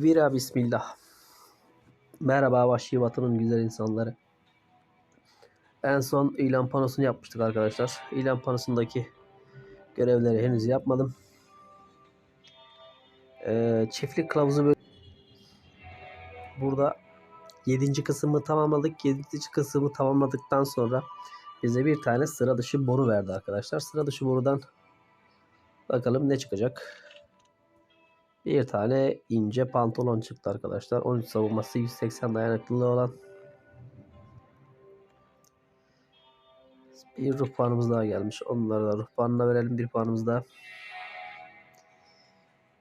Vira bismillah. Merhaba vahşi vatanın güzel insanları. En son ilan panosunu yapmıştık arkadaşlar. İlan panosundaki görevleri henüz yapmadım. Çiftlik kılavuzu burada 7. kısmı tamamladık. 7. kısmı tamamladıktan sonra bize bir tane sıra dışı boru verdi arkadaşlar. Sıra dışı borudan bakalım ne çıkacak. Bir tane ince pantolon çıktı arkadaşlar. 13 savunması, 180 dayanıklılığı olan. Bir ruh puanımız daha gelmiş. Onları da ruh puanına verelim. Bir puanımız daha.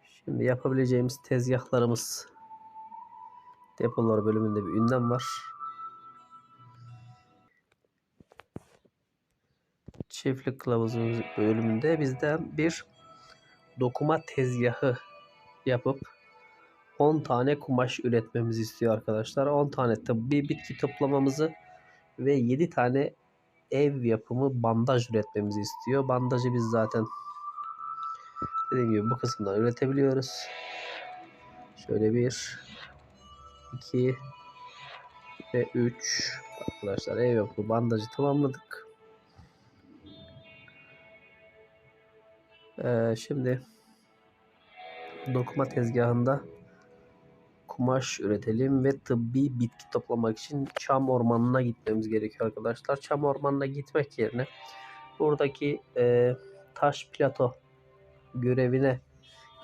Şimdi yapabileceğimiz tezgahlarımız, depolar bölümünde bir ünlem var. Çiftlik kılavuzu bölümünde bizden bir dokuma tezgahı yapıp 10 tane kumaş üretmemizi istiyor arkadaşlar. 10 tane tıbbi bitki toplamamızı ve 7 tane ev yapımı bandaj üretmemizi istiyor. Bandajı biz zaten dediğim gibi bu kısımdan üretebiliyoruz. Şöyle 1, 2 ve 3 arkadaşlar, ev yapımı bandajı tamamladık. Şimdi dokuma tezgahında kumaş üretelim ve tıbbi bitki toplamak için çam ormanına gitmemiz gerekiyor arkadaşlar. Çam ormanına gitmek yerine buradaki taş plato görevine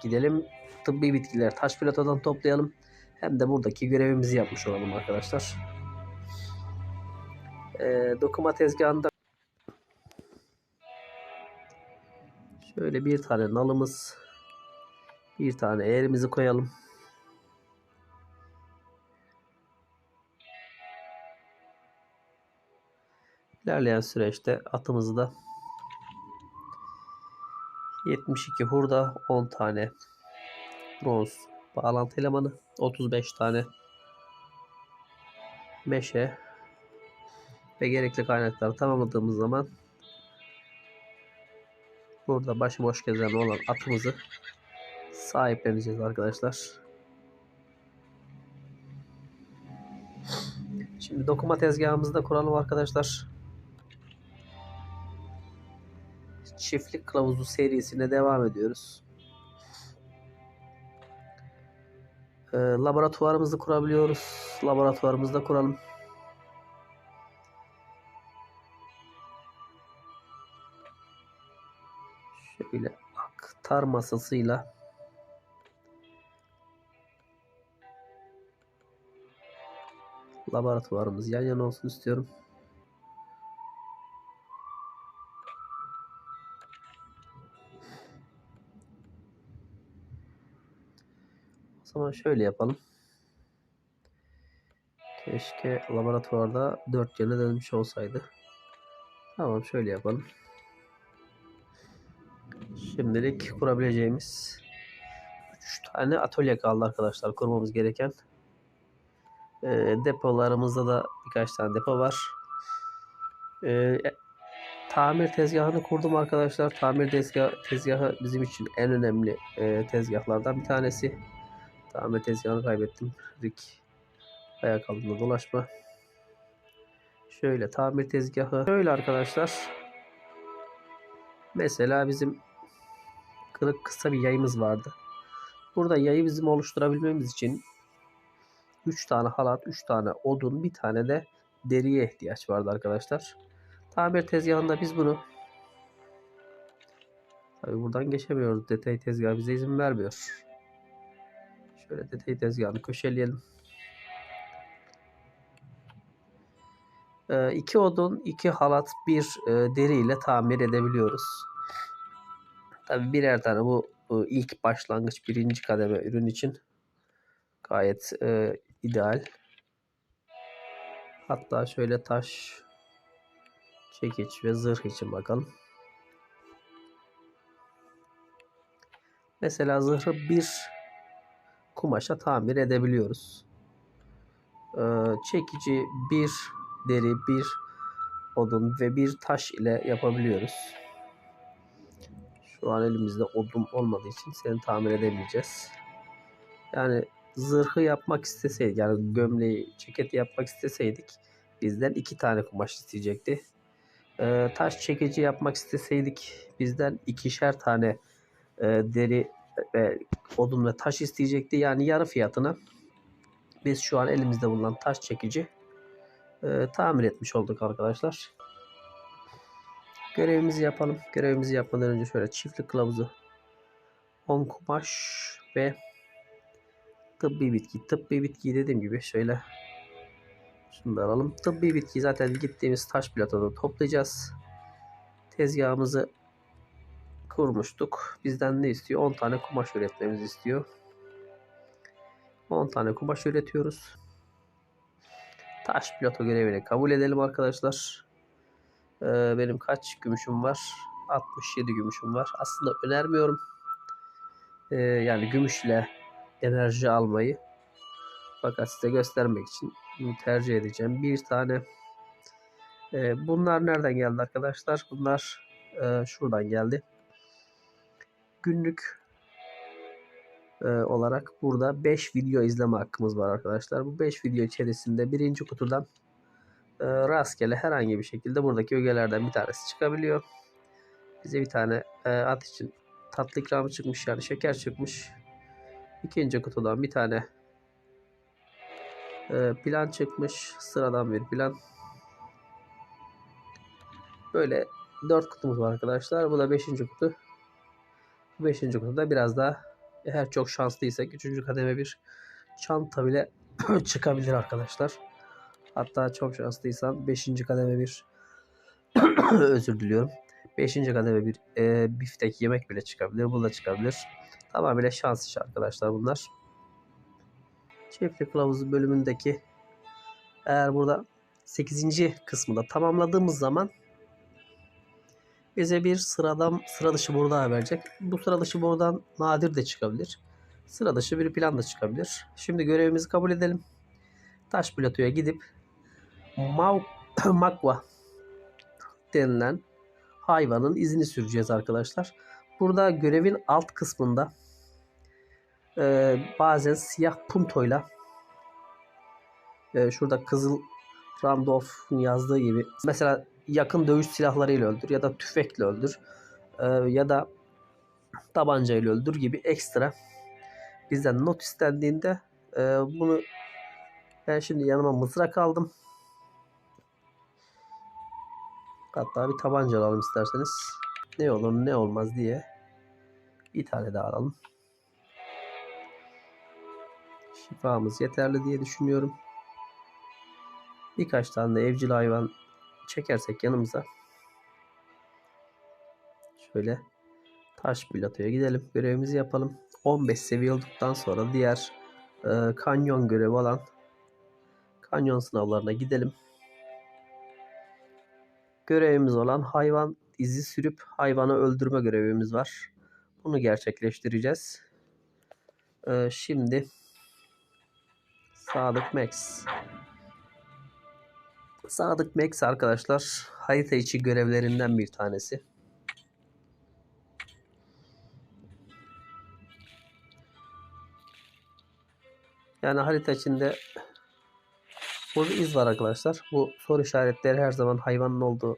gidelim. Tıbbi bitkiler taş platodan toplayalım. Hem de buradaki görevimizi yapmış olalım arkadaşlar. Dokuma tezgahında şöyle bir tane nalımız, bir tane eğrimizi koyalım. İlerleyen süreçte atımızı da 72 hurda, 10 tane bronz bağlantı elemanı, 35 tane meşe ve gerekli kaynakları tamamladığımız zaman burada başıboş gezen olan atımızı sahipleneceğiz arkadaşlar. Şimdi dokuma tezgahımızı da kuralım arkadaşlar. Çiftlik kılavuzu serisine devam ediyoruz. Laboratuvarımızı kurabiliyoruz. Laboratuvarımızı da kuralım. Şöyle aktar masasıyla laboratuvarımız yan yana olsun istiyorum. O zaman şöyle yapalım. Keşke laboratuvarda 4 yana dönmüş olsaydı. Tamam, şöyle yapalım. Şimdilik kurabileceğimiz 3 tane atölye kaldı arkadaşlar kurmamız gereken. Depolarımızda da birkaç tane depo var. Tamir tezgahını kurdum arkadaşlar. Tamir tezgahı bizim için en önemli tezgahlardan bir tanesi. Tamir tezgahını kaybettim. Rick ayak altında dolaşma. Şöyle tamir tezgahı. Şöyle arkadaşlar. Mesela bizim kırık kısa bir yayımız vardı. Burada yayı bizim oluşturabilmemiz için 3 tane halat, 3 tane odun, bir tane de deriye ihtiyaç vardı arkadaşlar. Tamir tezgahında biz bunu, tabii buradan geçemiyoruz. Detay tezgahı bize izin vermiyor. Şöyle detay tezgahını köşeleyelim. 2 odun, 2 halat, 1 deri ile tamir edebiliyoruz. Tabii birer tane bu ilk başlangıç, birinci kademe ürün için gayet ideal. Hatta şöyle taş, çekiç ve zırh için bakalım. Mesela zırhı bir kumaşa tamir edebiliyoruz. Çekici bir deri, bir odun ve bir taş ile yapabiliyoruz. Şu an elimizde odun olmadığı için seni tamir edemeyeceğiz. Yani zırhı yapmak isteseydik, yani gömleği, ceketi yapmak isteseydik bizden 2 tane kumaş isteyecekti. Taş çekici yapmak isteseydik bizden 2'şer tane deri ve odun ve taş isteyecekti. Yani yarı fiyatına biz şu an elimizde bulunan taş çekici tamir etmiş olduk arkadaşlar. Görevimizi yapalım. Görevimizi yapmadan önce şöyle çiftlik kılavuzu, 10 kumaş ve tıbbi bitki. Tıbbi bitkiyi dediğim gibi şöyle şunu da alalım. Tıbbi bitki zaten gittiğimiz taş platoda toplayacağız. Tezgahımızı kurmuştuk. Bizden ne istiyor? 10 tane kumaş üretmemizi istiyor. 10 tane kumaş üretiyoruz. Taş plato görevini kabul edelim arkadaşlar. Benim kaç gümüşüm var? 67 gümüşüm var. Aslında önermiyorum. Yani gümüşle enerji almayı. Fakat size göstermek için tercih edeceğim. Bir tane. Bunlar nereden geldi arkadaşlar? Bunlar şuradan geldi. Günlük olarak burada 5 video izleme hakkımız var arkadaşlar. Bu 5 video içerisinde birinci kutudan rastgele herhangi bir şekilde buradaki ögelerden bir tanesi çıkabiliyor. Bize bir tane at için tatlı ikramı çıkmış, yani şeker çıkmış. İkinci kutudan bir tane plan çıkmış. Sıradan bir plan. Böyle 4 kutumuz var arkadaşlar. Bu da 5. kutu. Bu 5. kutuda biraz daha, eğer çok şanslıysak 3. kademe bir çanta bile çıkabilir arkadaşlar. Hatta çok şanslıysan 5. kademe bir özür diliyorum. 5. kademe bir biftek yemek bile çıkabilir. Bu da çıkabilir. Tamamıyla şans işi arkadaşlar bunlar. Çiftlik kılavuzu bölümündeki, eğer burada 8. kısmında tamamladığımız zaman bize bir sıra dışı boru daha verecek. Bu sıra dışı borudan nadir de çıkabilir. Sıra dışı bir plan da çıkabilir. Şimdi görevimizi kabul edelim. Taş platoya gidip Makwa denilen hayvanın izini süreceğiz arkadaşlar. Burada görevin alt kısmında bazen siyah puntoyla şurada Kızıl Randolph'un yazdığı gibi mesela yakın dövüş silahlarıyla öldür ya da tüfekle öldür ya da tabancayla öldür gibi ekstra bizden not istendiğinde bunu, ben şimdi yanıma mızrak aldım. Hatta bir tabanca alalım isterseniz. Ne olur ne olmaz diye bir tane daha alalım. Şifamız yeterli diye düşünüyorum. Birkaç tane de evcil hayvan çekersek yanımıza. Şöyle taş platoya gidelim. Görevimizi yapalım. 15 seviye olduktan sonra diğer kanyon görevi olan kanyon sınavlarına gidelim. Görevimiz olan hayvan izi sürüp hayvanı öldürme görevimiz var. Bunu gerçekleştireceğiz. Şimdi Sadık Max. Sadık Max arkadaşlar harita içi görevlerinden bir tanesi. Yani harita içinde burada iz var arkadaşlar. Bu soru işaretleri her zaman hayvanın olduğu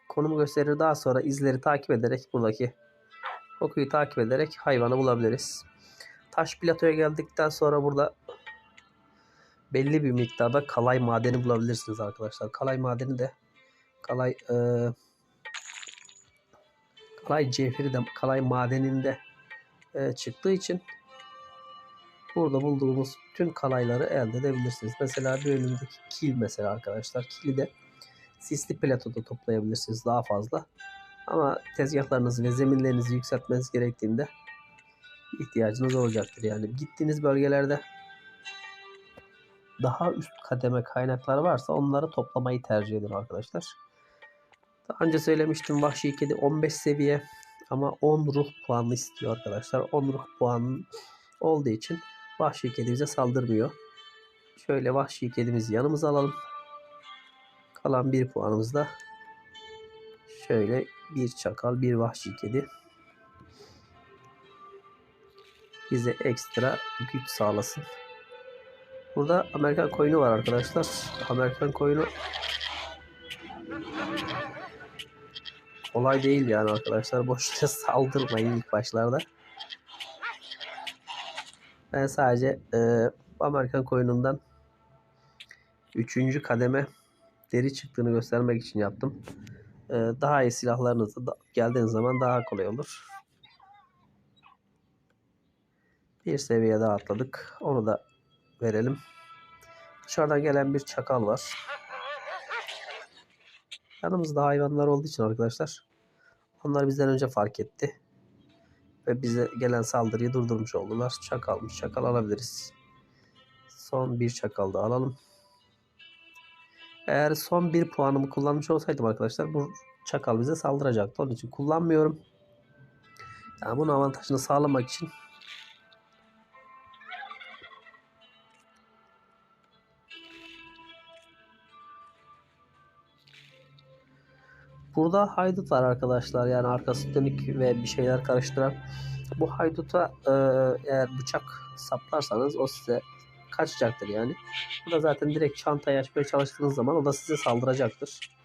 konumu gösterir. Daha sonra izleri takip ederek, buradaki kokuyu takip ederek hayvanı bulabiliriz. Taş platoya geldikten sonra burada belli bir miktarda kalay madeni bulabilirsiniz arkadaşlar. Kalay madeni de kalay cevheri de kalay madeninde çıktığı için burada bulduğumuz tüm kalayları elde edebilirsiniz. Mesela bir önümdeki kil mesela arkadaşlar. Kili de sisli platoda toplayabilirsiniz daha fazla. Ama tezgahlarınızı ve zeminlerinizi yükseltmeniz gerektiğinde ihtiyacınız olacaktır. Yani gittiğiniz bölgelerde daha üst kademe kaynaklar varsa onları toplamayı tercih edin arkadaşlar. Daha önce söylemiştim, vahşi kedi 15 seviye ama 10 ruh puanı istiyor arkadaşlar. 10 ruh puanı olduğu için vahşi kedi bize saldırmıyor. Şöyle vahşi kedimizi yanımıza alalım. Kalan 1 puanımızda şöyle bir çakal, bir vahşi kedi. bize ekstra güç sağlasın. Burada Amerikan koyunu var arkadaşlar. Amerikan koyunu kolay değil yani arkadaşlar. Boşuna saldırmayın ilk başlarda. Ben sadece Amerikan koyunundan 3. kademe deri çıktığını göstermek için yaptım. Daha iyi silahlarınızı geldiğiniz zaman daha kolay olur. Bir seviye daha atladık. Onu da verelim. Dışarıdan gelen bir çakal var. Yanımızda hayvanlar olduğu için arkadaşlar, onlar bizden önce fark etti. Ve bize gelen saldırıyı durdurmuş oldular. Çakalmış. Çakal alabiliriz. Son bir çakal da alalım. Eğer son bir puanımı kullanmış olsaydım arkadaşlar, bu çakal bize saldıracaktı. Onun için kullanmıyorum. Yani bunun avantajını sağlamak için burada haydut var arkadaşlar. Yani arkası dönük ve bir şeyler karıştıran. Bu hayduta eğer bıçak saplarsanız o size kaçacaktır yani. Bu da zaten direkt çantayı açmaya çalıştığınız zaman o da size saldıracaktır.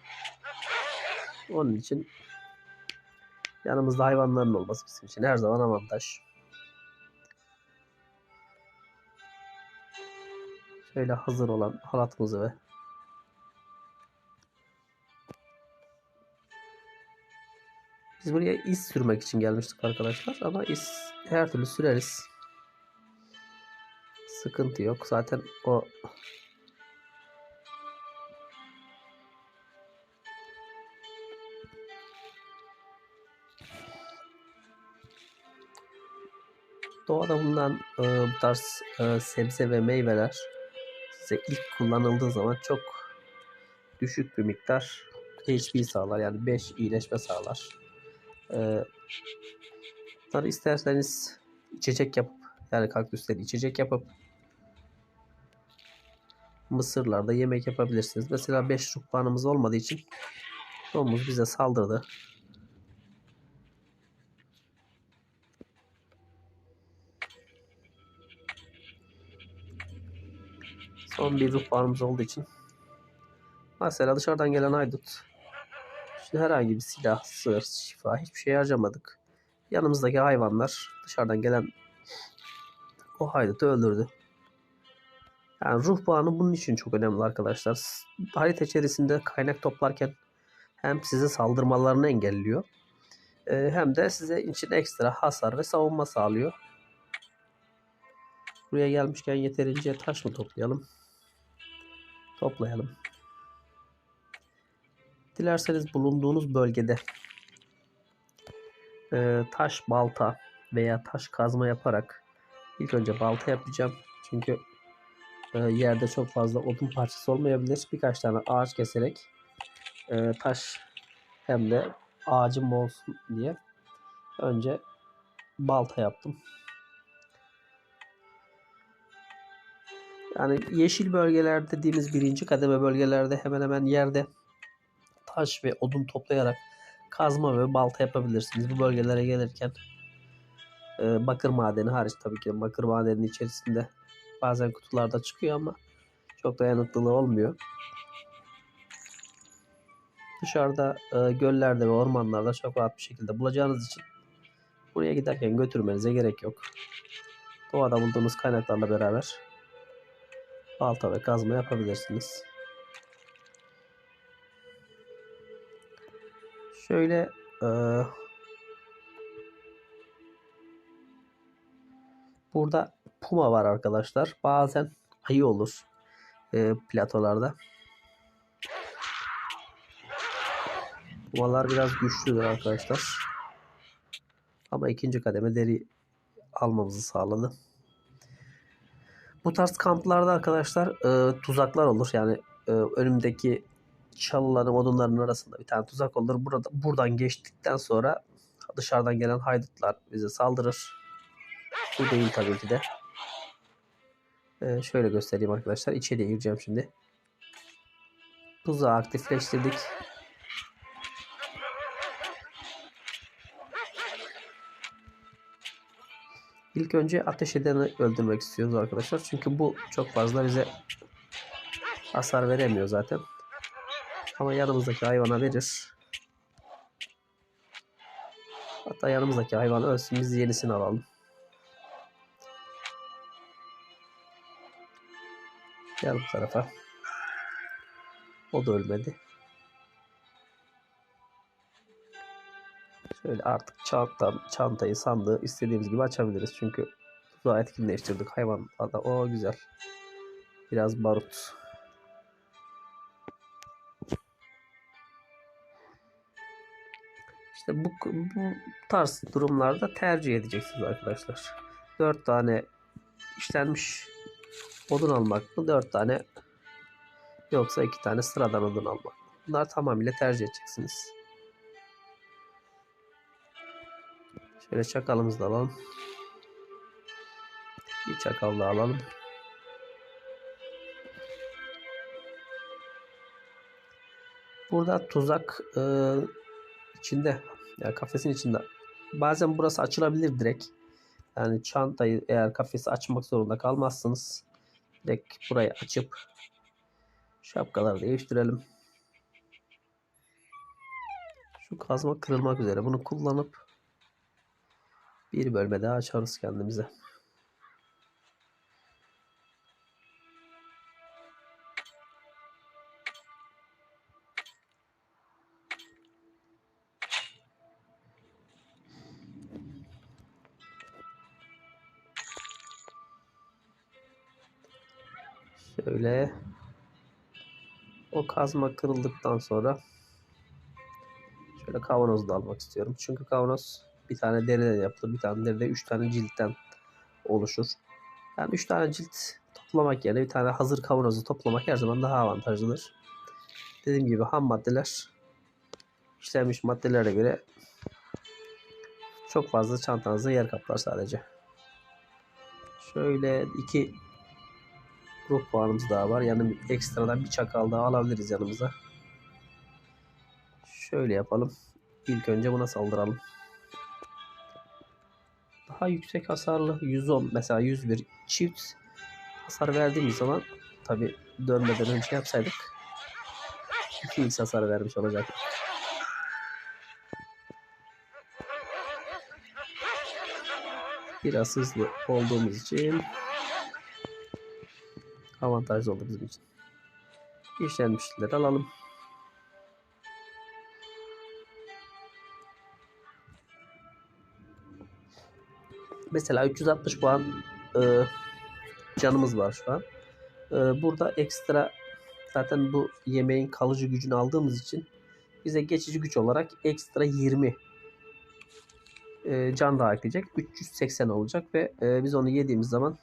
Onun için yanımızda hayvanların olması bizim için her zaman avantaj. Şöyle hazır olan halatımızı ve biz buraya iz sürmek için gelmiştik arkadaşlar ama iz her türlü süreriz. Sıkıntı yok. Zaten o doğada bulunan bu tarz sebze ve meyveler size ilk kullanıldığı zaman çok düşük bir miktar HP sağlar. Yani 5 iyileşme sağlar. Bunları isterseniz içecek yapıp, yani kaktüsleri içecek yapıp mısırlarda yemek yapabilirsiniz. Mesela 5 ruh puanımız olmadığı için domuz bize saldırdı. Son bir ruh puanımız olduğu için mesela dışarıdan gelen haydut, şimdi herhangi bir silah, sır, şifa hiçbir şey harcamadık. Yanımızdaki hayvanlar dışarıdan gelen o haydutu öldürdü. Yani ruh puanı bunun için çok önemli arkadaşlar. Harita içerisinde kaynak toplarken hem size saldırmalarını engelliyor, hem de size için ekstra hasar ve savunma sağlıyor. Buraya gelmişken yeterince taş mı toplayalım? Toplayalım. Dilerseniz bulunduğunuz bölgede taş balta veya taş kazma yaparak, ilk önce balta yapacağım. Çünkü yerde çok fazla odun parçası olmayabilir. Birkaç tane ağaç keserek taş hem de ağacım olsun diye önce balta yaptım. Yani yeşil bölgeler dediğimiz birinci kademe bölgelerde hemen hemen yerde taş ve odun toplayarak kazma ve balta yapabilirsiniz. Bu bölgelere gelirken bakır madeni hariç, tabii ki bakır madeninin içerisinde bazen kutularda çıkıyor ama çok dayanıklılığı olmuyor. Dışarıda göllerde ve ormanlarda çok rahat bir şekilde bulacağınız için buraya giderken götürmenize gerek yok. Doğada bulduğunuz kaynaklarla beraber balta ve kazma yapabilirsiniz. Şöyle burada puma var arkadaşlar. Bazen ayı olur platolarda. Pumalar biraz güçlüdür arkadaşlar. Ama ikinci kademe deri almamızı sağladı. Bu tarz kamplarda arkadaşlar tuzaklar olur. Yani önümdeki çalıların, odunların arasında bir tane tuzak olur. Buradan geçtikten sonra dışarıdan gelen haydutlar bize saldırır. Bu değil tabii ki de. Şöyle göstereyim arkadaşlar. İçeriye gireceğim şimdi. Tuzağı aktifleştirdik. İlk önce ateş edeni öldürmek istiyoruz arkadaşlar. Çünkü bu çok fazla bize hasar veremiyor zaten. Ama yanımızdaki hayvana verir. Hatta yanımızdaki hayvan ölsün, biz yenisini alalım. Gel bu tarafa. O da ölmedi. Şöyle artık çantayı, sandığı istediğimiz gibi açabiliriz. Çünkü tuzağı etkinleştirdik. Hayvan da o güzel. Biraz barut. İşte bu tarz durumlarda tercih edeceksiniz arkadaşlar. 4 tane işlenmiş odun almak mı? 4 tane, yoksa 2 tane sıradan odun almak mı? Bunlar tamamıyla tercih edeceksiniz. Şöyle çakalımızı da alalım. Bir çakal da alalım. Burada tuzak içinde, yani kafesin içinde. Bazen burası açılabilir direkt. Yani çantayı, eğer kafesi açmak zorunda kalmazsınız, direkt burayı açıp şapkaları değiştirelim. Şu kazma kırılmak üzere. Bunu kullanıp bir bölme daha açarız kendimize. Şöyle o kazma kırıldıktan sonra şöyle kavanozu da almak istiyorum. Çünkü kavanoz bir tane deriden yapılır. Bir tane deride 3 tane ciltten oluşur. Yani 3 tane cilt toplamak yerine bir tane hazır kavanozu toplamak her zaman daha avantajlıdır. Dediğim gibi ham maddeler işlenmiş maddelere göre çok fazla çantanızda yer kaplar sadece. Şöyle 2 ruh puanımız daha var. Yani ekstradan bir çakal daha alabiliriz yanımıza. Şöyle yapalım. İlk önce buna saldıralım. Daha yüksek hasarlı 110, mesela 101 çift hasar verdiğimiz zaman, tabi dönmeden önce yapsaydık 2x hasar vermiş olacak. Biraz hızlı olduğumuz için avantajlı oldu bizim için. İşlenmişleri alalım. Mesela 360 puan canımız var şu an. Burada ekstra, zaten bu yemeğin kalıcı gücünü aldığımız için bize geçici güç olarak ekstra 20 can daha ekleyecek. 380 olacak ve biz onu yediğimiz zaman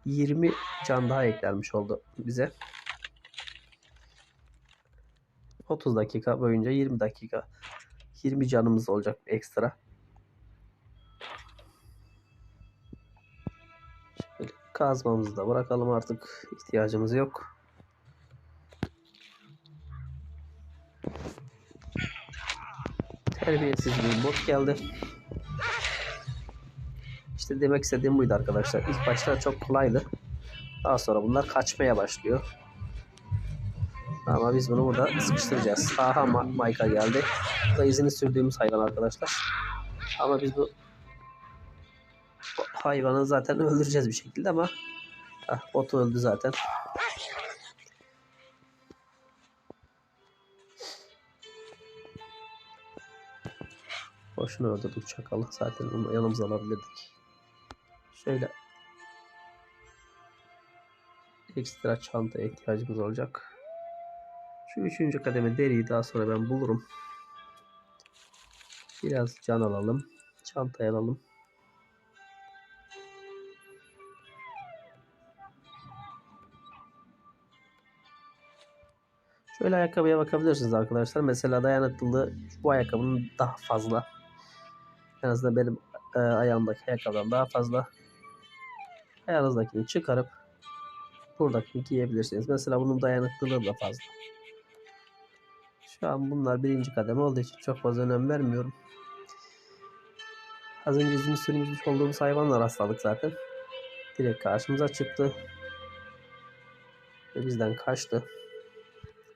20 can daha eklenmiş oldu bize. 30 dakika boyunca 20 dakika 20 canımız olacak ekstra. Şöyle kazmamızı da bırakalım, artık ihtiyacımız yok. Terbiyesiz bir bot geldi. İşte demek istediğim buydu arkadaşlar. İlk başta çok kolaydı. Daha sonra bunlar kaçmaya başlıyor. Ama biz bunu burada sıkıştıracağız. Aha, Mayka geldi. Bu da izini sürdüğümüz hayvan arkadaşlar. Ama biz bu hayvanı zaten öldüreceğiz bir şekilde, ama botu öldü zaten. Boşuna öldürdük çakalı. Zaten onu yanımıza alabilirdik. Şöyle ekstra çantaya ihtiyacımız olacak. Şu 3. kademe deriyi daha sonra ben bulurum. Biraz can alalım. Çantaya alalım. Şöyle ayakkabıya bakabilirsiniz arkadaşlar. Mesela dayanıklılığı bu ayakkabının daha fazla. En azından benim ayağımdaki ayakkabıdan daha fazla. Ayağınızdakini çıkarıp buradakini giyebilirsiniz. Mesela bunun dayanıklılığı da fazla. Şu an bunlar 1. kademe olduğu için çok fazla önem vermiyorum. Az önce izini sürmüş olduğumuz hayvanla rastladık zaten. Direkt karşımıza çıktı. Ve bizden kaçtı.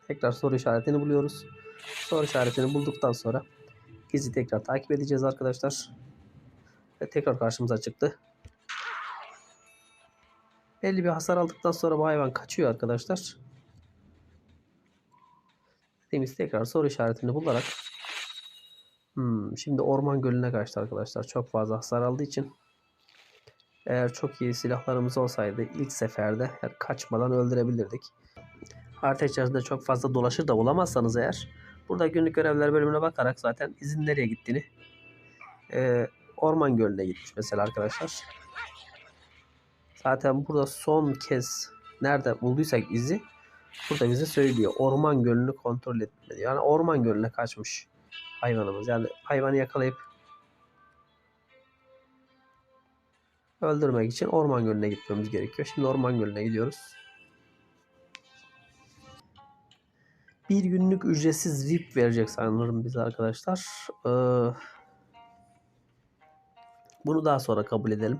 Tekrar soru işaretini buluyoruz. Soru işaretini bulduktan sonra izi tekrar takip edeceğiz arkadaşlar. Ve tekrar karşımıza çıktı. Belli bir hasar aldıktan sonra bu hayvan kaçıyor arkadaşlar. Dediğimiz tekrar soru işaretini bularak şimdi orman gölüne kaçtı arkadaşlar. Çok fazla hasar aldığı için. Eğer çok iyi silahlarımız olsaydı ilk seferde kaçmadan öldürebilirdik. Harita içerisinde çok fazla dolaşır da bulamazsanız eğer burada günlük görevler bölümüne bakarak zaten izin nereye gittiğini orman gölüne gitmiş mesela arkadaşlar. Zaten burada son kez nerede bulduysak izi burada bize söylüyor. Orman gölünü kontrol etmedi. Yani orman gölüne kaçmış hayvanımız. Yani hayvanı yakalayıp öldürmek için orman gölüne gitmemiz gerekiyor. Şimdi orman gölüne gidiyoruz. Bir günlük ücretsiz VIP verecek sanırım bize arkadaşlar. Bunu daha sonra kabul edelim.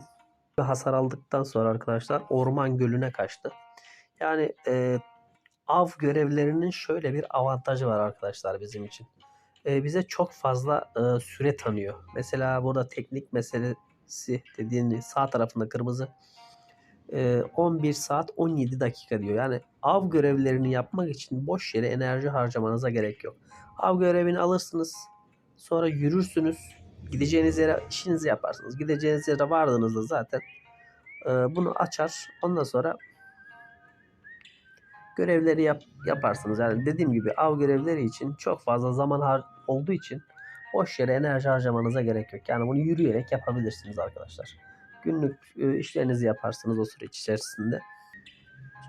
Hasar aldıktan sonra arkadaşlar orman gölüne kaçtı. Yani av görevlerinin şöyle bir avantajı var arkadaşlar bizim için. Bize çok fazla süre tanıyor. Mesela burada teknik meselesi dediğini sağ tarafında kırmızı 11 saat 17 dakika diyor. Yani av görevlerini yapmak için boş yere enerji harcamanıza gerek yok. Av görevini alırsınız. Sonra yürürsünüz. Gideceğiniz yere işinizi yaparsınız. Gideceğiniz yere vardığınızda zaten bunu açar. Ondan sonra görevleri yaparsınız. Yani dediğim gibi av görevleri için çok fazla zaman olduğu için boş yere enerji harcamanıza gerek yok. Yani bunu yürüyerek yapabilirsiniz arkadaşlar. Günlük işlerinizi yaparsınız o süreç içerisinde.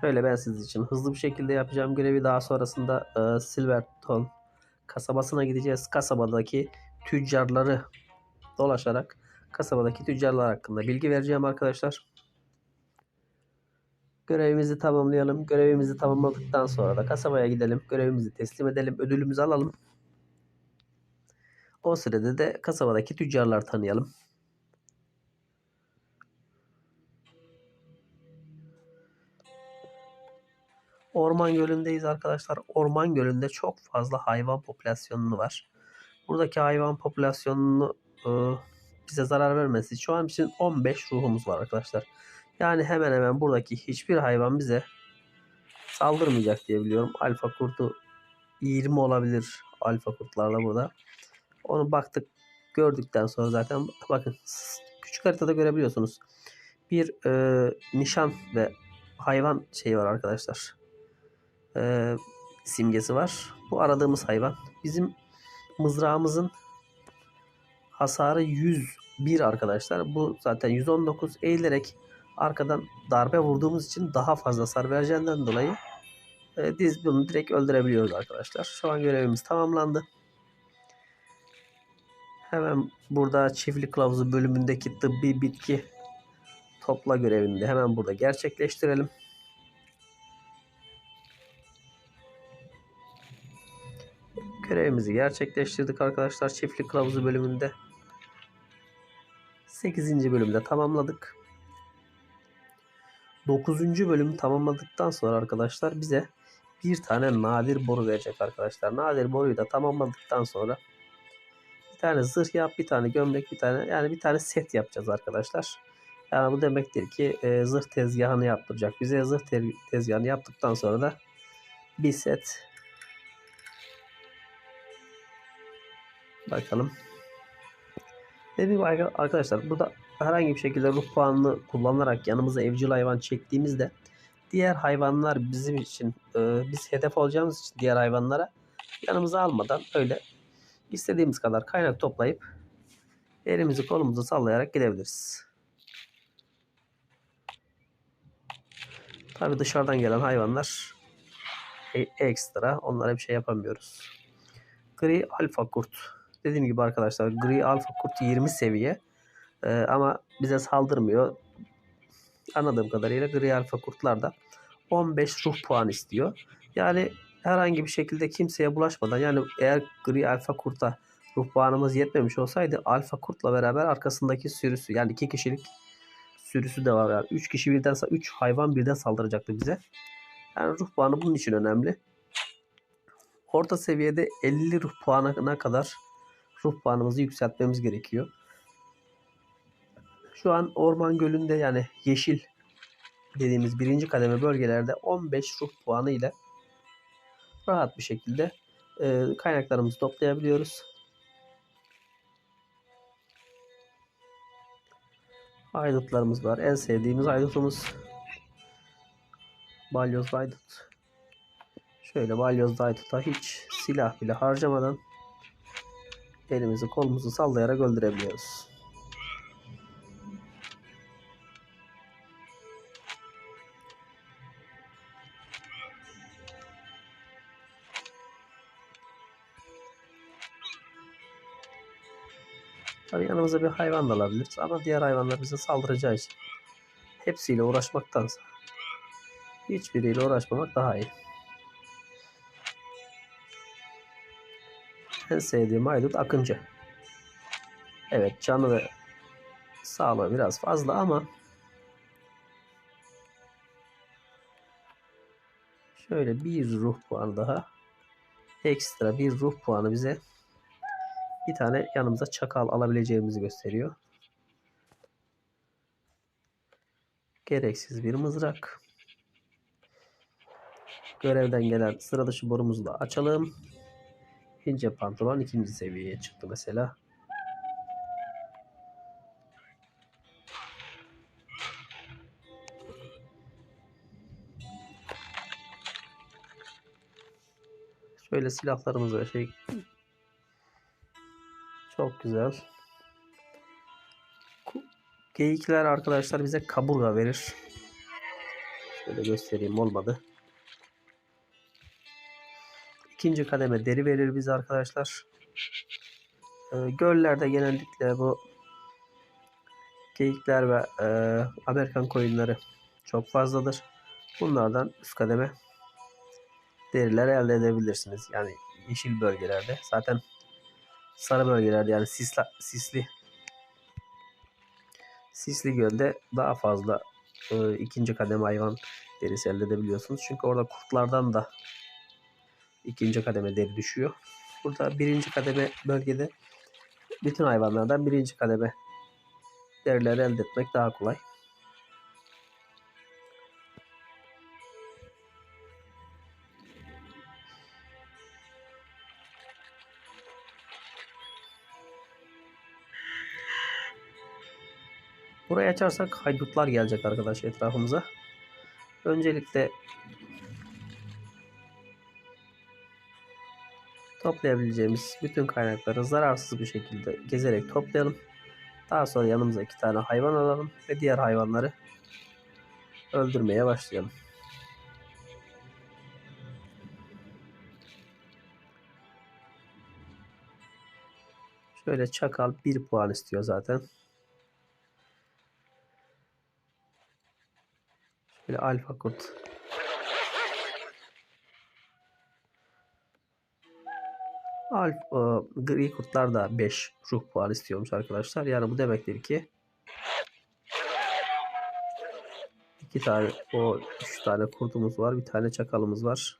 Şöyle ben sizin için hızlı bir şekilde yapacağım görevi. Daha sonrasında Silverton kasabasına gideceğiz. Kasabadaki tüccarları dolaşarak kasabadaki tüccarlar hakkında bilgi vereceğim arkadaşlar. Görevimizi tamamlayalım. Görevimizi tamamladıktan sonra da kasabaya gidelim. Görevimizi teslim edelim. Ödülümüzü alalım. O sırada da kasabadaki tüccarlar tanıyalım. Orman gölündeyiz arkadaşlar. Orman gölünde çok fazla hayvan popülasyonu var. Buradaki hayvan popülasyonunu bize zarar vermesi. Şu an bizim 15 ruhumuz var arkadaşlar. Yani hemen hemen buradaki hiçbir hayvan bize saldırmayacak diye biliyorum. Alfa kurtu 20 olabilir alfa kurtlarla burada. Onu gördükten sonra zaten bakın küçük haritada görebiliyorsunuz. Bir nişan ve hayvan şeyi var arkadaşlar. Simgesi var. Bu aradığımız hayvan. Bizim mızrağımızın hasarı 101 arkadaşlar. Bu zaten 119 eğilerek arkadan darbe vurduğumuz için daha fazla hasar vereceğinden dolayı biz bunu direkt öldürebiliyoruz arkadaşlar. Şu an görevimiz tamamlandı. Hemen burada çiftlik kılavuzu bölümündeki tıbbi bitki topla görevini de hemen burada gerçekleştirelim. Görevimizi gerçekleştirdik arkadaşlar çiftlik kılavuzu bölümünde. 8. bölümde tamamladık. 9. bölümü tamamladıktan sonra arkadaşlar bize bir tane nadir boru verecek arkadaşlar. Nadir boruyu da tamamladıktan sonra bir tane zırh yap, bir tane gömlek, bir tane set yapacağız arkadaşlar. Yani bu demektir ki zırh tezgahını yaptıracak bize. Zırh tezgahını yaptıktan sonra da bir set bakalım. Dediğim gibi arkadaşlar burada herhangi bir şekilde ruh puanını kullanarak yanımıza evcil hayvan çektiğimizde diğer hayvanlar bizim için biz hedef olacağımız için diğer hayvanlara yanımıza almadan öyle istediğimiz kadar kaynak toplayıp elimizi kolumuzu sallayarak gidebiliriz. Tabi dışarıdan gelen hayvanlar ekstra, onlara bir şey yapamıyoruz. Gri alfa kurt. Dediğim gibi arkadaşlar gri alfa kurt 20 seviye ama bize saldırmıyor. Anladığım kadarıyla gri alfa kurtlar da 15 ruh puan istiyor. Yani herhangi bir şekilde kimseye bulaşmadan, yani eğer gri alfa kurta ruh puanımız yetmemiş olsaydı alfa kurtla beraber arkasındaki sürüsü, yani 2 kişilik sürüsü de var. Yani 3 kişi birden, 3 hayvan birden saldıracaktı bize. Yani ruh puanı bunun için önemli. Orta seviyede 50 ruh puanına kadar ruh puanımızı yükseltmemiz gerekiyor. Şu an orman gölünde, yani yeşil dediğimiz birinci kademe bölgelerde 15 ruh puanı ile rahat bir şekilde kaynaklarımızı toplayabiliyoruz. Haydutlarımız var. En sevdiğimiz haydutumuz balyoz haydut. Şöyle balyoz hayduta hiç silah bile harcamadan elimizi kolumuzu sallayarak öldürebiliyoruz. Tabii yanımıza bir hayvan da alabiliriz ama diğer hayvanlar bize saldıracağı için hepsiyle uğraşmaktansa hiçbiriyle uğraşmamak daha iyi. En sevdiğim haydut Akıncı. Evet, canı ve sağlığı biraz fazla ama şöyle bir ruh puanı daha, ekstra bir ruh puanı bize bir tane yanımıza çakal alabileceğimizi gösteriyor. Gereksiz bir mızrak. Görevden gelen sıra dışı borumuzu da açalım. İnce pantolon 2. seviyeye çıktı mesela. Şöyle silahlarımız da çok güzel. Geyikler arkadaşlar bize kaburga verir. Şöyle göstereyim, olmadı. 2. kademe deri verir bize arkadaşlar. Göllerde genellikle bu geyikler ve Amerikan koyunları çok fazladır. Bunlardan üst kademe deriler elde edebilirsiniz. Yani yeşil bölgelerde. Zaten sarı bölgelerde, yani Sisli Göl'de daha fazla 2. kademe hayvan derisi elde edebiliyorsunuz. Çünkü orada kurtlardan da 2. kademe deri düşüyor. Burada 1. kademe bölgede bütün hayvanlardan 1. kademe derileri elde etmek daha kolay. Burayı açarsak haydutlar gelecek arkadaş etrafımıza. Öncelikle toplayabileceğimiz bütün kaynakları zararsız bir şekilde gezerek toplayalım. Daha sonra yanımıza 2 tane hayvan alalım ve diğer hayvanları öldürmeye başlayalım. Şöyle çakal 1 puan istiyor zaten. Şöyle alfa kurt. Gri kurtlar da 5 ruh puan istiyormuş arkadaşlar. Yani bu demektir ki 2 tane, 3 tane kurtumuz var. Bir tane çakalımız var.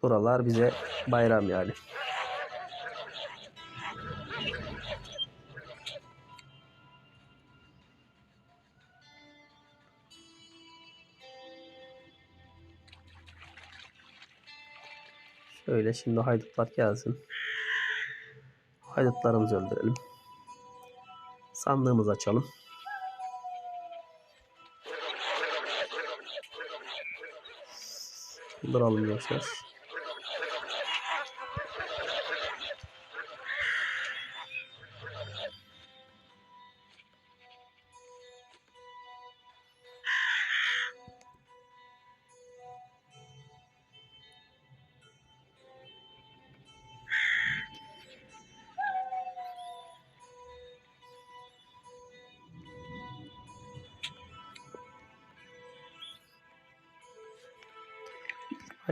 Buralar bize bayram yani. Şöyle şimdi haydutlar gelsin. Haydutlarımızı öldürelim. Sandığımızı açalım. Duralım gençler.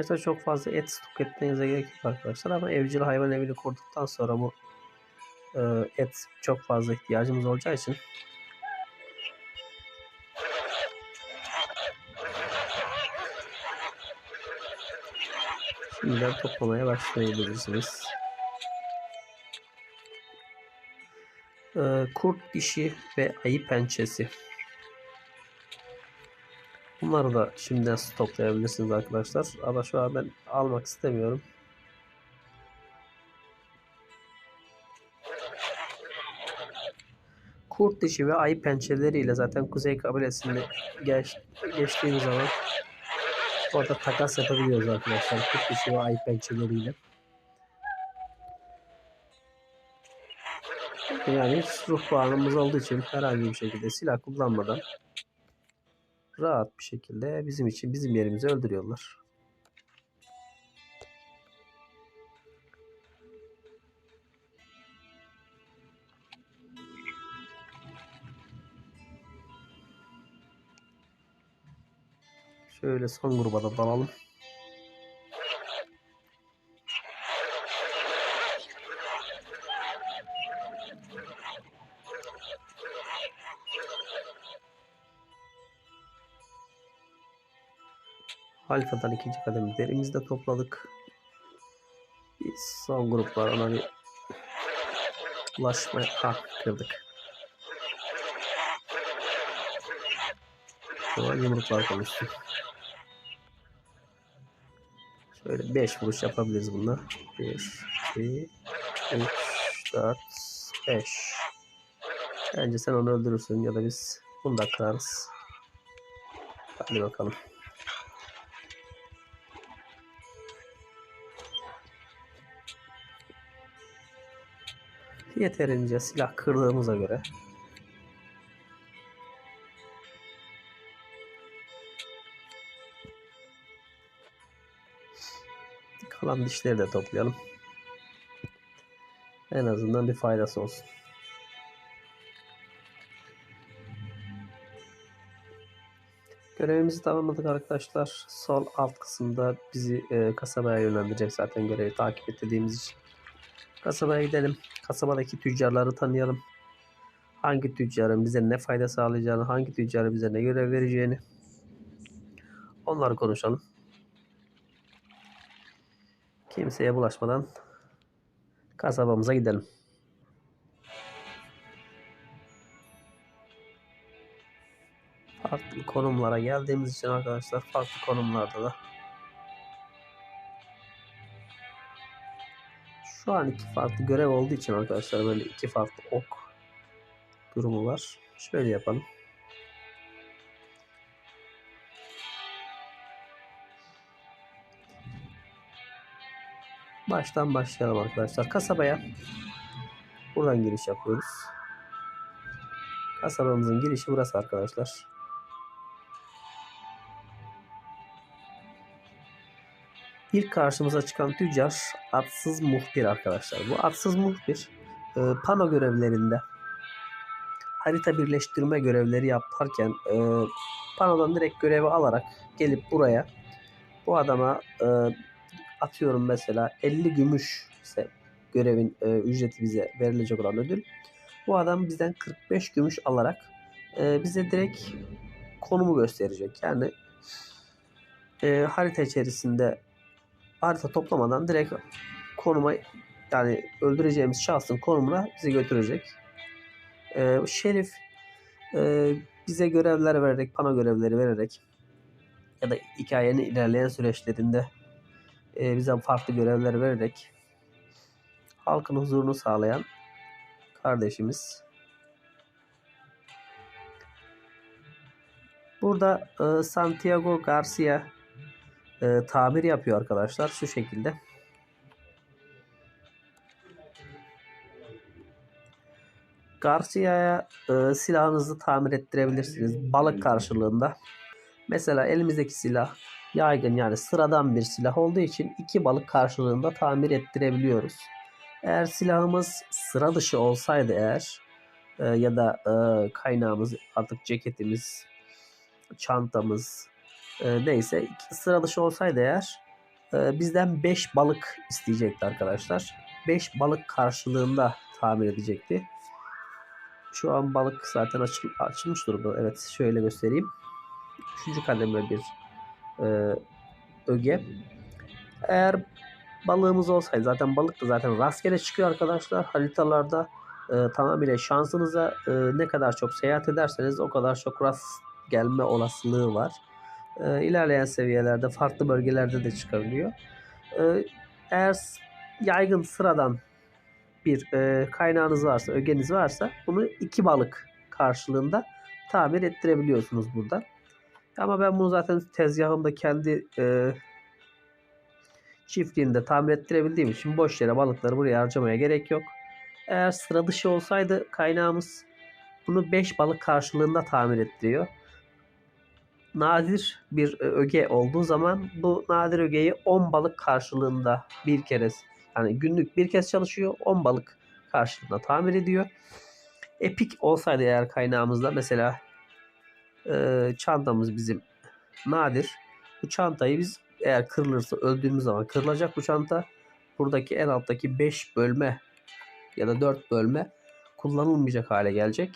Arkadaşlar çok fazla et stok etmenize gerek yok arkadaşlar, ama evcil hayvan evini kurduktan sonra bu et çok fazla ihtiyacımız olacağı için şimdiden toplamaya başlayabilirsiniz. Kurt dişi ve ayı pençesi. Bunları da şimdiden stoklayabilirsiniz arkadaşlar. Ama şu an ben almak istemiyorum. Kurt dişi ve ayı pençeleriyle zaten Kuzey kabilesinde geçtiğimiz zaman orada takas yapabiliyoruz arkadaşlar. Kurt dişi ve ayı pençeleriyle. Yani hiç ruh puanımız olduğu için herhangi bir şekilde silah kullanmadan rahat bir şekilde bizim yerimizi öldürüyorlar. Şöyle son gruba da dalalım. Alfa'dan ikinci kademlerimizi de topladık. Biz son gruplar ona bir ulaşma kırdık. Şu an yumruklar konuştu. Şöyle 5 vuruş yapabiliriz bununla. 1, 2, 3, 4, 5. Bence sen onu öldürürsün ya da biz bunu da kırarız. Hadi bakalım. Yeterince silah kırdığımıza göre kalan dişleri de toplayalım. En azından bir faydası olsun. Görevimizi tamamladık arkadaşlar. Sol alt kısımda bizi kasabaya yönlendirecek zaten görevi takip ettiğimiz için. Kasabaya gidelim. Kasabadaki tüccarları tanıyalım. Hangi tüccarın bize ne fayda sağlayacağını, hangi tüccarın bize ne görev vereceğini onları konuşalım. Kimseye bulaşmadan kasabamıza gidelim. Farklı konumlara geldiğimiz için arkadaşlar farklı konumlarda da şu an iki farklı görev olduğu için arkadaşlar böyle iki farklı ok durumu var. Şöyle yapalım. Baştan başlayalım arkadaşlar. Kasabaya buradan giriş yapıyoruz. Kasabamızın girişi burası arkadaşlar. İlk karşımıza çıkan tüccar atsız muhbir arkadaşlar. Bu atsız muhbir pano görevlerinde harita birleştirme görevleri yaparken panodan direkt görevi alarak gelip buraya bu adama atıyorum mesela 50 gümüş ise görevin ücreti bize verilecek olan ödül. Bu adam bizden 45 gümüş alarak bize direkt konumu gösterecek. Yani harita içerisinde harita toplamadan direkt konuma, yani öldüreceğimiz şahsın konumuna bizi götürecek. Şerif bize görevler vererek, pano görevleri vererek ya da hikayenin ilerleyen süreçlerinde bize farklı görevler vererek halkın huzurunu sağlayan kardeşimiz. Burada Santiago Garcia tabir yapıyor arkadaşlar şu şekilde. Garcia'ya silahınızı tamir ettirebilirsiniz balık karşılığında. Mesela elimizdeki silah yaygın, yani sıradan bir silah olduğu için 2 balık karşılığında tamir ettirebiliyoruz. Eğer silahımız sıra dışı olsaydı eğer ya da kaynağımız artık ceketimiz, çantamız neyse sıra dışı olsaydı eğer bizden 5 balık isteyecekti arkadaşlar. 5 balık karşılığında tamir edecekti. Şu an balık zaten açılmış durumda. Evet, şöyle göstereyim. 3. kademe bir öge. Eğer balığımız olsaydı, zaten balık da zaten rastgele çıkıyor arkadaşlar. Haritalarda tamamıyla şansınıza ne kadar çok seyahat ederseniz o kadar çok rast gelme olasılığı var. İlerleyen seviyelerde farklı bölgelerde de çıkabiliyor. Eğer yaygın sıradan bir kaynağınız varsa, ögeniz varsa bunu 2 balık karşılığında tamir ettirebiliyorsunuz burada. Ama ben bunu zaten tezgahımda kendi çiftliğinde tamir ettirebildiğim için boş yere balıkları buraya harcamaya gerek yok. Eğer sıra dışı olsaydı kaynağımız bunu 5 balık karşılığında tamir ettiriyor. Nadir bir öge olduğu zaman bu nadir ögeyi 10 balık karşılığında bir kere, yani günlük bir kez çalışıyor, 10 balık karşılığında tamir ediyor. Epik olsaydı eğer kaynağımızda, mesela çantamız bizim nadir. Bu çantayı biz eğer kırılırsa, öldüğümüz zaman kırılacak bu çanta. Buradaki en alttaki 5 bölme ya da 4 bölme kullanılmayacak hale gelecek.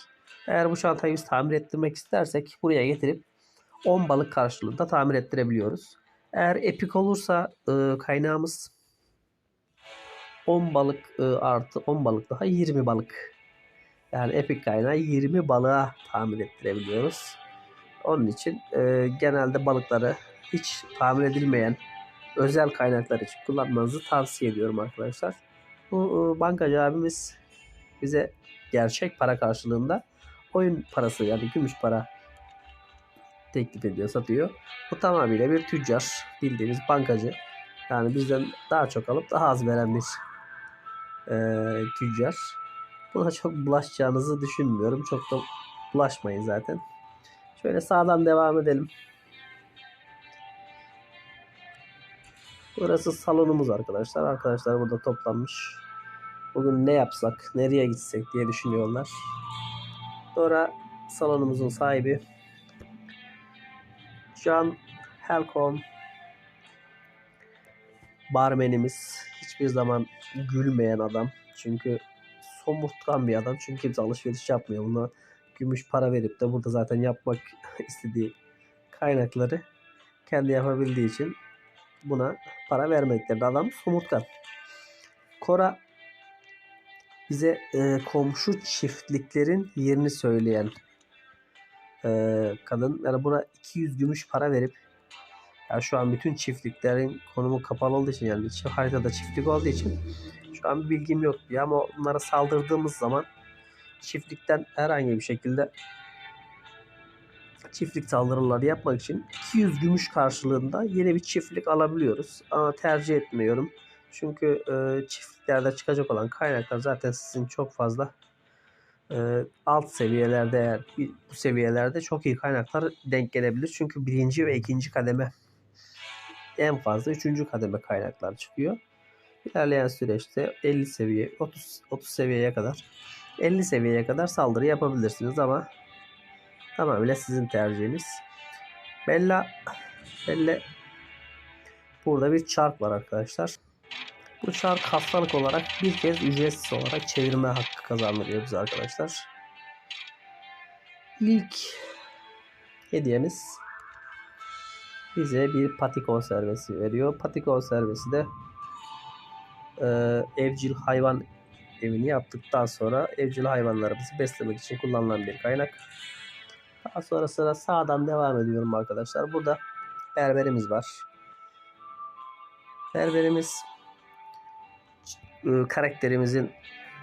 Eğer bu çantayı biz tamir ettirmek istersek buraya getirip 10 balık karşılığında tamir ettirebiliyoruz. Eğer epik olursa kaynağımız 10 balık artı 10 balık daha 20 balık. Yani epik kaynağı 20 balığa tamir ettirebiliyoruz. Onun için genelde balıkları hiç tamir edilmeyen özel kaynaklar için kullanmanızı tavsiye ediyorum arkadaşlar. Bu bankacı abimiz bize gerçek para karşılığında oyun parası, yani gümüş para teklif ediyor, satıyor. Bu tamamıyla bir tüccar, bildiğimiz bankacı. Yani bizden daha çok alıp daha az veren bir tüccar. Buna çok bulaşacağınızı düşünmüyorum. Çok da bulaşmayın zaten. Şöyle sağdan devam edelim. Burası salonumuz arkadaşlar. Arkadaşlar burada toplanmış. Bugün ne yapsak, nereye gitsek diye düşünüyorlar. Sonra salonumuzun sahibi Can Helcom, barmenimiz, hiçbir zaman gülmeyen adam. Çünkü somurtkan bir adam. Çünkü kimse alışveriş yapmıyor. Buna gümüş para verip de burada zaten yapmak istediği kaynakları kendi yapabildiği için buna para vermektedir. Adam somurtkan. Kora bize komşu çiftliklerin yerini söyleyen kadın. Yani buna 200 gümüş para verip, yani şu an bütün çiftliklerin konumu kapalı olduğu için, yani haritada çiftlik olduğu için şu an bir bilgim yok diye, ama onlara saldırdığımız zaman çiftlikten herhangi bir şekilde çiftlik saldırıları yapmak için 200 gümüş karşılığında yeni bir çiftlik alabiliyoruz. Ama tercih etmiyorum. Çünkü çiftliklerde çıkacak olan kaynaklar zaten sizin çok fazla alt seviyelerde, eğer bu seviyelerde çok iyi kaynaklar denk gelebilir. Çünkü birinci ve ikinci kademe, en fazla üçüncü kademe kaynaklar çıkıyor. İlerleyen süreçte 50 seviye, 30 seviyeye kadar, 50 seviyeye kadar saldırı yapabilirsiniz ama tamamıyla sizin tercihiniz. Bella burada bir çark var arkadaşlar. Bu çark haftalık olarak bir kez ücretsiz olarak çevirme hakkı kazandırıyor bize arkadaşlar. İlk hediyemiz bize bir pati konservesi veriyor. Pati konservesi de evcil hayvan evini yaptıktan sonra evcil hayvanlarımızı beslemek için kullanılan bir kaynak. Daha sonra sıra sağdan devam ediyorum arkadaşlar. Burada berberimiz var. Berberimiz karakterimizin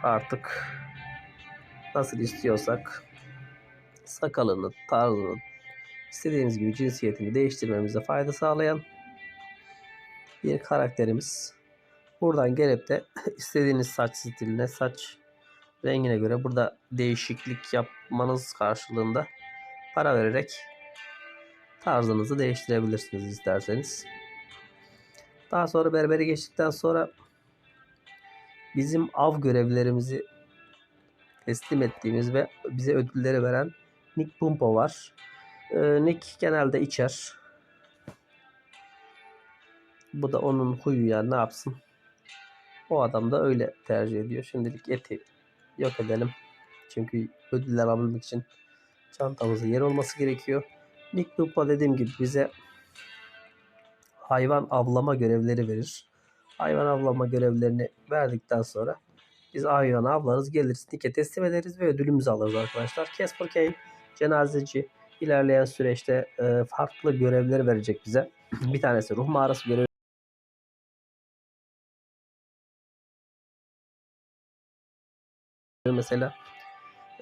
artık nasıl istiyorsak sakalını, tarzını, istediğimiz gibi cinsiyetini değiştirmemize fayda sağlayan bir karakterimiz. Buradan gelip de istediğiniz saç stiline, saç rengine göre burada değişiklik yapmanız karşılığında para vererek tarzınızı değiştirebilirsiniz isterseniz. Daha sonra berberi geçtikten sonra bizim av görevlerimizi teslim ettiğimiz ve bize ödülleri veren Nick Pumpo var. Nick genelde içer. Bu da onun huyu, yani ne yapsın. O adam da öyle tercih ediyor. Şimdilik eti yok edelim. Çünkü ödüller alabilmek için çantamızda yer olması gerekiyor. Nick Lupa dediğim gibi bize hayvan avlama görevleri verir. Hayvan avlama görevlerini verdikten sonra biz hayvanı avlarız, geliriz, Nick'e teslim ederiz ve ödülümüzü alırız arkadaşlar. Casper Kane cenazeci ilerleyen süreçte farklı görevleri verecek bize. Bir tanesi ruh mağarası görevi mesela.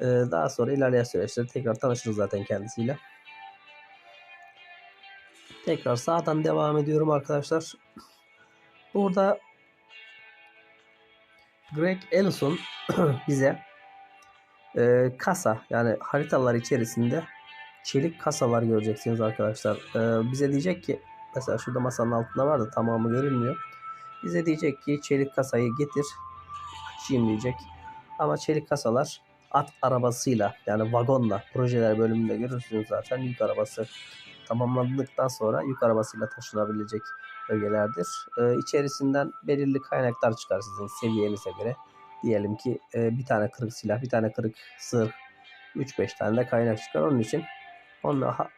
Daha sonra ilerleyen süreçte tekrar tanışırız zaten kendisiyle. Tekrar sağdan devam ediyorum arkadaşlar. Burada Greg Ellison bize kasa, yani haritalar içerisinde çelik kasalar göreceksiniz arkadaşlar. Bize diyecek ki, mesela şurada masanın altında var da tamamı görünmüyor. Bize diyecek ki çelik kasayı getir, açayım diyecek. Ama çelik kasalar at arabasıyla, yani vagonla, projeler bölümünde görürsünüz zaten, yük arabası tamamlandıktan sonra yük arabasıyla taşınabilecek bölgelerdir. İçerisinden belirli kaynaklar çıkar sizin seviyenize göre. Diyelim ki bir tane kırık silah, bir tane kırık zırh, 3-5 tane de kaynak çıkar. Onun için onunla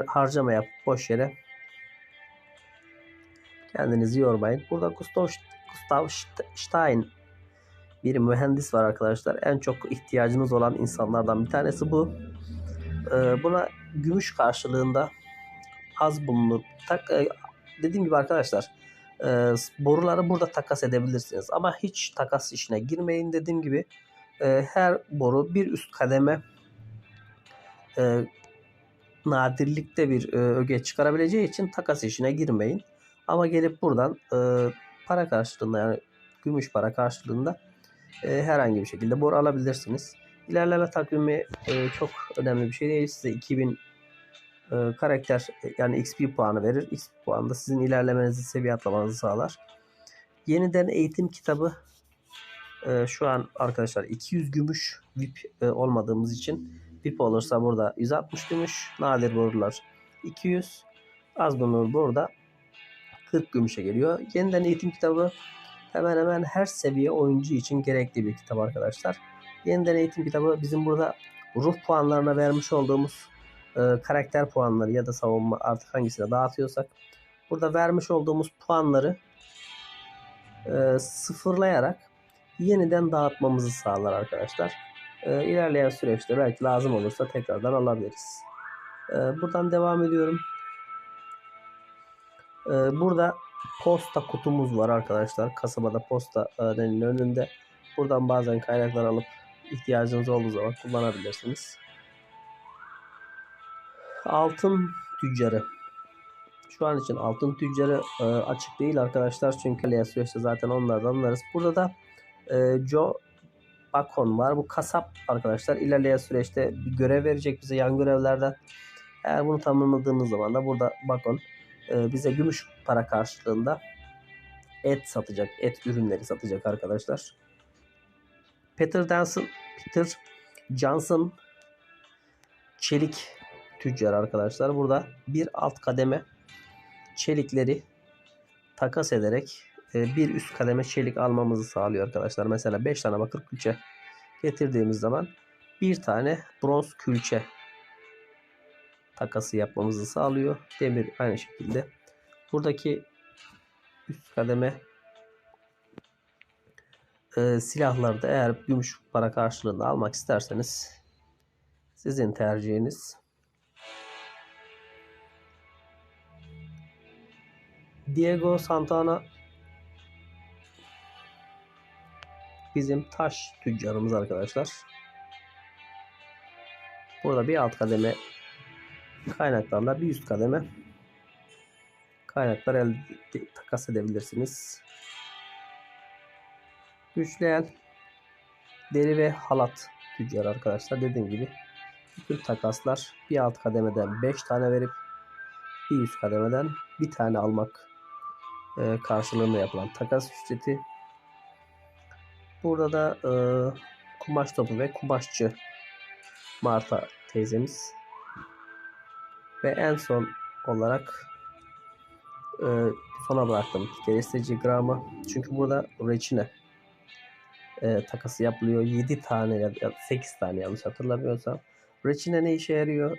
harcama yapıp boş yere kendinizi yormayın. Burada Gustav Stein bir mühendis var arkadaşlar. En çok ihtiyacınız olan insanlardan bir tanesi bu. Buna gümüş karşılığında az bulunur. Dediğim gibi arkadaşlar, boruları burada takas edebilirsiniz. Ama hiç takas işine girmeyin. Dediğim gibi her boru bir üst kademe nadirlikte bir öge çıkarabileceği için takas işine girmeyin. Ama gelip buradan para karşılığında, yani gümüş para karşılığında herhangi bir şekilde boru alabilirsiniz. İlerleme takvimi çok önemli bir şey değil. Size 2000 karakter, yani XP puanı verir. XP puanı da sizin ilerlemenizi, seviye atlamanızı sağlar. Yeniden eğitim kitabı şu an arkadaşlar 200 gümüş, VIP olmadığımız için. VIP olursa burada 160 gümüş. Nadir borular 200. Az bulunur burada 40 gümüşe geliyor. Yeniden eğitim kitabı hemen hemen her seviye oyuncu için gerekli bir kitap arkadaşlar. Yeniden eğitim kitabı bizim burada ruh puanlarına vermiş olduğumuz karakter puanları ya da savunma, artık hangisine dağıtıyorsak, burada vermiş olduğumuz puanları sıfırlayarak yeniden dağıtmamızı sağlar arkadaşlar. İlerleyen süreçte belki lazım olursa tekrardan alabiliriz. Buradan devam ediyorum. Burada posta kutumuz var arkadaşlar. Kasabada posta önünde. Buradan bazen kaynaklar alıp ihtiyacınız olduğu zaman kullanabilirsiniz. Altın tüccarı. Şu an için altın tüccarı açık değil arkadaşlar. Çünkü ilerleyen süreçte zaten onlardan anlarız. Burada da Joe Bacon var. Bu kasap arkadaşlar. İlerleyen süreçte bir görev verecek bize yan görevlerden. Eğer bunu tamamladığımız zaman da burada Bacon bize gümüş para karşılığında et satacak. Et ürünleri satacak arkadaşlar. Peter Johnson çelik tüccar arkadaşlar. Burada bir alt kademe çelikleri takas ederek bir üst kademe çelik almamızı sağlıyor arkadaşlar. Mesela 5 tane bakır külçe getirdiğimiz zaman bir tane bronz külçe takası yapmamızı sağlıyor. Demir aynı şekilde. Buradaki üst kademe silahları da eğer gümüş para karşılığında almak isterseniz sizin tercihiniz. Diego Santana bizim taş tüccarımız arkadaşlar. Burada bir alt kademe kaynaklarla bir üst kademe kaynaklar takas edebilirsiniz. Güçleyen deri ve halat tüccar arkadaşlar. Dediğim gibi bütün takaslar bir alt kademeden 5 tane verip bir üst kademeden bir tane almak karşılığında yapılan takas ücreti. Burada da kumaş topu ve kumaşçı Marta teyzemiz. Ve en son olarak sona bıraktım keresteci gramı. Çünkü burada reçine takası yapılıyor. 7 tane ya da 8 tane yanlış hatırlamıyorsam. Reçine ne işe yarıyor?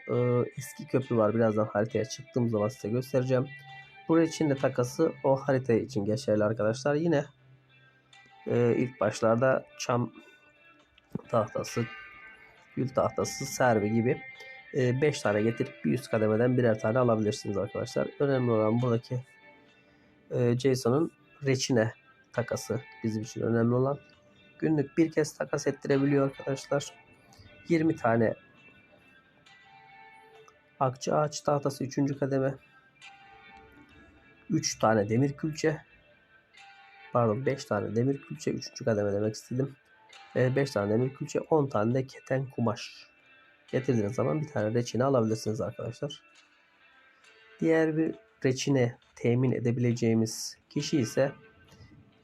Eski köprü var. Birazdan haritaya çıktığım zaman size göstereceğim. Bu reçine takası o harita için geçerli arkadaşlar. Yine ilk başlarda çam tahtası, gül tahtası, servi gibi 5 tane getirip bir üst kademeden birer tane alabilirsiniz arkadaşlar. Önemli olan buradaki Jason'ın reçine takası bizim için önemli olan. Günlük bir kez takas ettirebiliyor arkadaşlar. 20 tane akça ağaç tahtası 3. kademe. 3 tane demir külçe. Pardon 5 tane demir külçe 3. kademe demek istedim. 5 tane demir külçe 10 tane de keten kumaş. Getirdiğiniz zaman bir tane reçine alabilirsiniz arkadaşlar. Diğer bir reçine temin edebileceğimiz kişi ise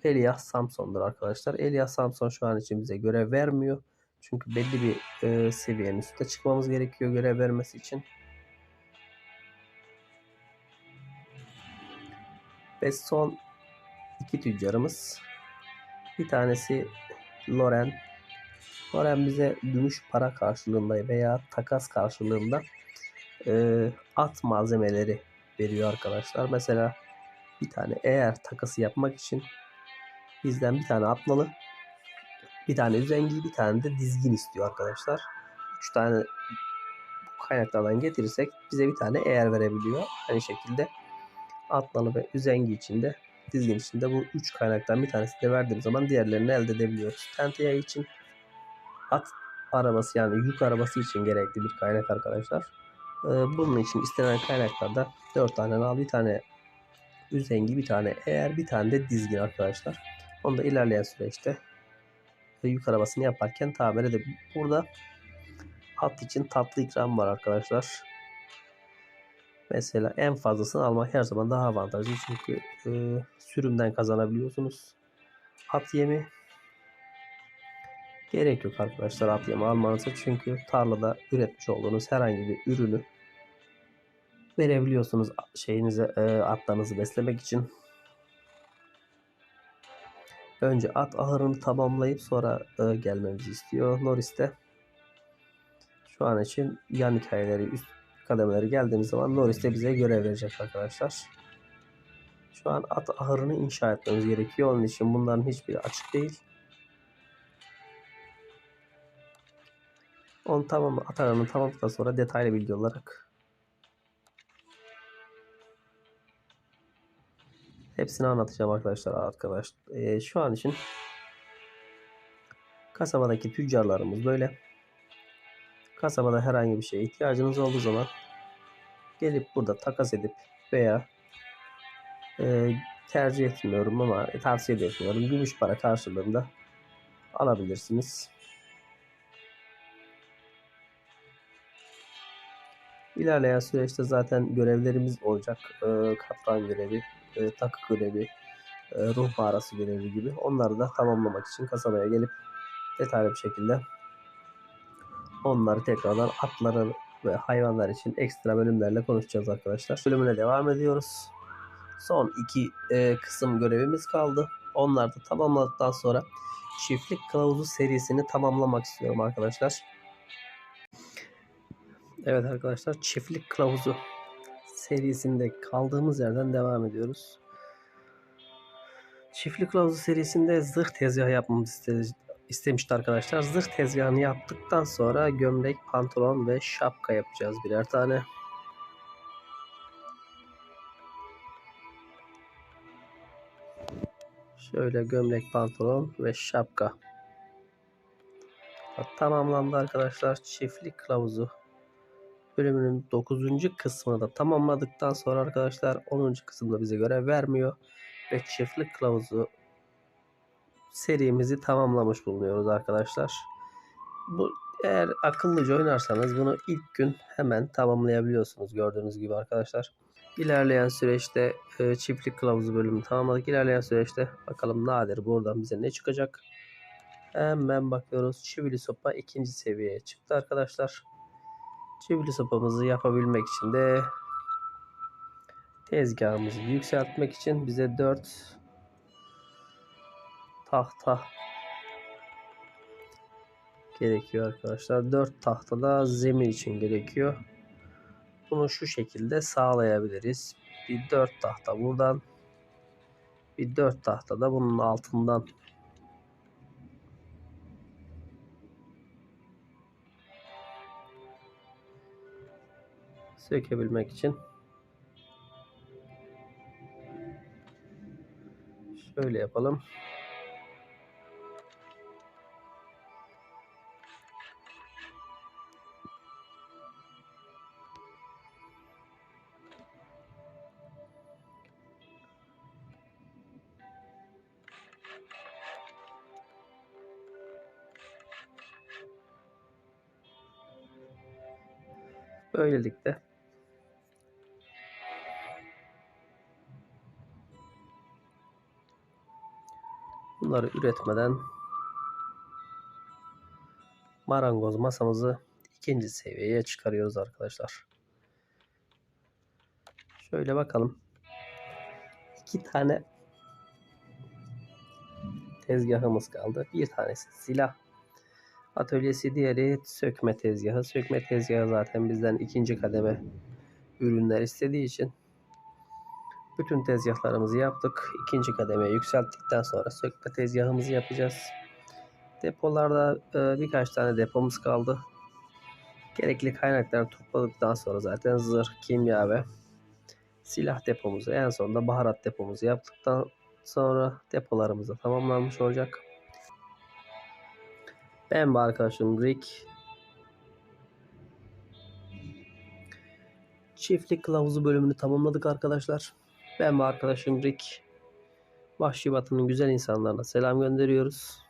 Elias Samson'dur arkadaşlar. Elias Samson şu an için bize görev vermiyor. Çünkü belli bir seviyenin üstüne çıkmamız gerekiyor görev vermesi için. Ve son 2 tüccarımız. Bir tanesi Loren. Loren bize gümüş para karşılığında veya takas karşılığında at malzemeleri veriyor arkadaşlar. Mesela bir tane eğer takası yapmak için bizden bir tane atnalı, bir tane üzengi, bir tane de dizgin istiyor arkadaşlar. 3 tane bu kaynaklardan getirirsek bize bir tane eğer verebiliyor. Aynı şekilde atnalı ve üzengi içinde, dizgin içinde bu 3 kaynaktan bir tanesini de verdiğim zaman diğerlerini elde edebiliyoruz. Tenteya için at arabası yani yük arabası için gerekli bir kaynak arkadaşlar. Bunun için istenen kaynaklarda 4 tane nal, bir tane üzengi, bir tane eğer, bir tane de dizgin arkadaşlar. Onu da ilerleyen süreçte yük arabasını yaparken tamir edelim. Burada at için tatlı ikram var arkadaşlar. Mesela en fazlasını almak her zaman daha avantajlı. Çünkü sürümden kazanabiliyorsunuz. At yemi gerek yok arkadaşlar at yemi almanıza. Çünkü tarlada üretmiş olduğunuz herhangi bir ürünü verebiliyorsunuz şeyinize, atlarınızı beslemek için. Önce at ahırını tamamlayıp sonra gelmemizi istiyor Norris'te. Şu an için yan hikayeleri, üst kademeleri geldiğimiz zaman Norris'te bize görev verecek arkadaşlar. Şu an at ahırını inşa etmemiz gerekiyor. Onun için bunların hiçbiri açık değil. Onu tamam, at ahırını tamamladıktan sonra detaylı bilgi olarak hepsini anlatacağım arkadaşlar. Şu an için kasabadaki tüccarlarımız böyle. Kasabada herhangi bir şeye ihtiyacınız olduğu zaman gelip burada takas edip veya tercih etmiyorum ama tavsiye de etmiyorum. Gümüş para karşılığında alabilirsiniz. İlerleyen süreçte zaten görevlerimiz olacak. Kaptan görevi, takı görevi, ruh mağarası görevi gibi. Onları da tamamlamak için kasabaya gelip detaylı bir şekilde onları tekrardan atları ve hayvanlar için ekstra bölümlerle konuşacağız arkadaşlar. Bölümüne devam ediyoruz. Son 2 kısım görevimiz kaldı. Onları da tamamladıktan sonra çiftlik kılavuzu serisini tamamlamak istiyorum arkadaşlar. Evet arkadaşlar, çiftlik kılavuzu serisinde kaldığımız yerden devam ediyoruz. Çiftlik kılavuzu serisinde zırh tezgahı yapmamızı istemişti arkadaşlar. Zırh tezgahını yaptıktan sonra gömlek, pantolon ve şapka yapacağız birer tane. Şöyle gömlek, pantolon ve şapka tamamlandı arkadaşlar. Çiftlik kılavuzu bölümünün 9. kısmını da tamamladıktan sonra arkadaşlar 10. kısımda bize görev vermiyor ve çiftlik kılavuzu serimizi tamamlamış bulunuyoruz arkadaşlar. Bu eğer akıllıca oynarsanız bunu ilk gün hemen tamamlayabiliyorsunuz gördüğünüz gibi arkadaşlar. İlerleyen süreçte çiftlik kılavuzu bölümünü tamamladık. İlerleyen süreçte bakalım nadir buradan bize ne çıkacak. Hemen bakıyoruz. Çivili sopa 2. seviyeye çıktı arkadaşlar. Çivili sopamızı yapabilmek için de Tezgahımızı yükseltmek için bize 4 tahta gerekiyor arkadaşlar. 4 tahta da zemin için gerekiyor. Bunu şu şekilde sağlayabiliriz. Bir 4 tahta buradan, bir 4 tahta da bunun altından sökebilmek için şöyle yapalım. Böylelikle bunları üretmeden marangoz masamızı ikinci seviyeye çıkarıyoruz arkadaşlar. Şöyle bakalım. 2 tane tezgahımız kaldı. Bir tanesi silah atölyesi, diğeri sökme tezgahı. Sökme tezgahı zaten bizden ikinci kademe ürünler istediği için bütün tezgahlarımızı yaptık. İkinci kademeye yükselttikten sonra sökme tezgahımızı yapacağız. Depolarda birkaç tane depomuz kaldı. Gerekli kaynakları topladıktan sonra zaten zırh, kimya ve silah depomuzu, en sonunda baharat depomuzu yaptıktan sonra depolarımız da tamamlanmış olacak. Ben ve arkadaşım Rick çiftlik kılavuzu bölümünü tamamladık arkadaşlar. Ben ve arkadaşım Rick Vahşi Batı'nın güzel insanlarına selam gönderiyoruz.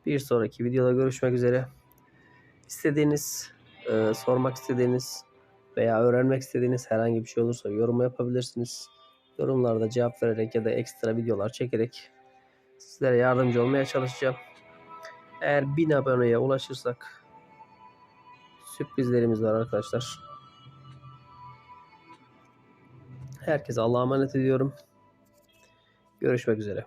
Bir sonraki videoda görüşmek üzere. İstediğiniz, sormak istediğiniz veya öğrenmek istediğiniz herhangi bir şey olursa yorum yapabilirsiniz. Yorumlarda cevap vererek ya da ekstra videolar çekerek sizlere yardımcı olmaya çalışacağım. Eğer 1000 aboneye ulaşırsak sürprizlerimiz var arkadaşlar. Herkese Allah'a emanet ediyorum. Görüşmek üzere.